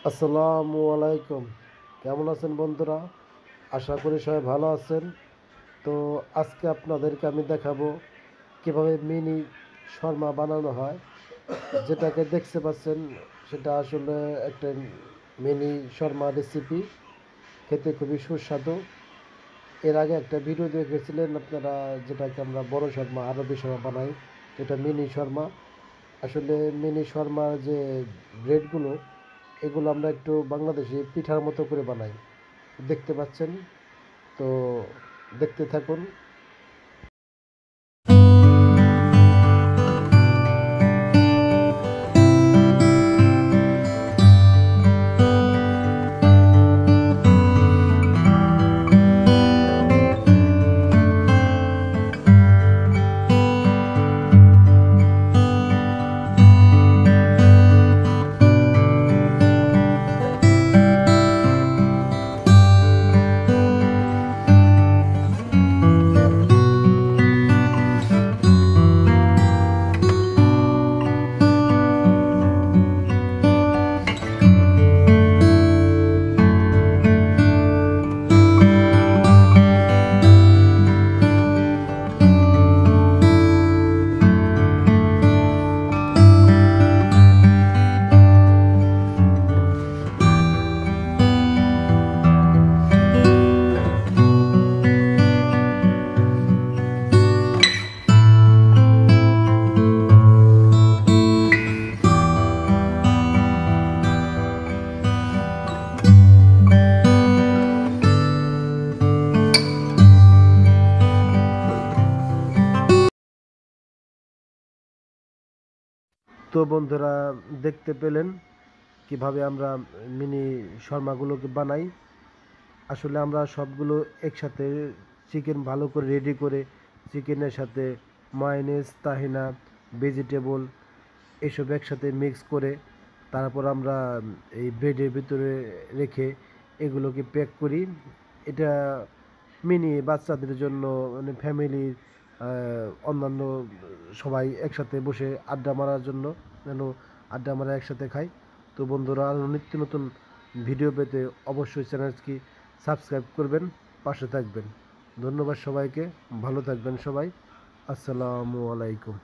আসসালামু আলাইকুম। কেমন আছেন বন্ধুরা? আশা করি সবাই ভালো আছেন। তো আজকে আপনাদেরকে আমি দেখাবো কিভাবে মিনি শর্মা বানানো হয়। যেটাকে দেখতে পাচ্ছেন সেটা আসলে একটা মিনি শর্মা রেসিপি, খেতে খুবই সুস্বাদু। এর আগে একটা ভিডিও দেখেছিলেন আপনারা, যেটাকে আমরা বড় শর্মা, আরবি শর্মা বানাই। এটা মিনি শর্মা। আসলে মিনি শর্মার যে ব্রেডগুলো, এগুলো আমরা একটু বাংলাদেশি পিঠার মতো করে বানাই, দেখতে পাচ্ছেন। তো দেখতে থাকুন। তো বন্ধুরা, দেখতে পেলেন কিভাবে আমরা মিনি শর্মাগুলোকে বানাই। আসলে আমরা সবগুলো একসাথে চিকেন ভালো করে রেডি করে, চিকেনের সাথে মায়োনেজ, তাহিনা, ভেজিটেবল এসব একসাথে মিক্স করে, তারপর আমরা এই ব্রেডের ভিতরে রেখে এগুলোকে প্যাক করি। এটা মিনি বাচ্চাদের জন্য, মানে ফ্যামিলির অন্যান্য সবাই একসাথে বসে আড্ডা মারার জন্য, যেন আড্ডা মারা একসাথে খাই। তো বন্ধুরা, আরও নিত্য নতুন ভিডিও পেতে অবশ্যই চ্যানেলটি সাবস্ক্রাইব করবেন, পাশে থাকবেন। ধন্যবাদ সবাইকে, ভালো থাকবেন সবাই। আসসালামু আলাইকুম।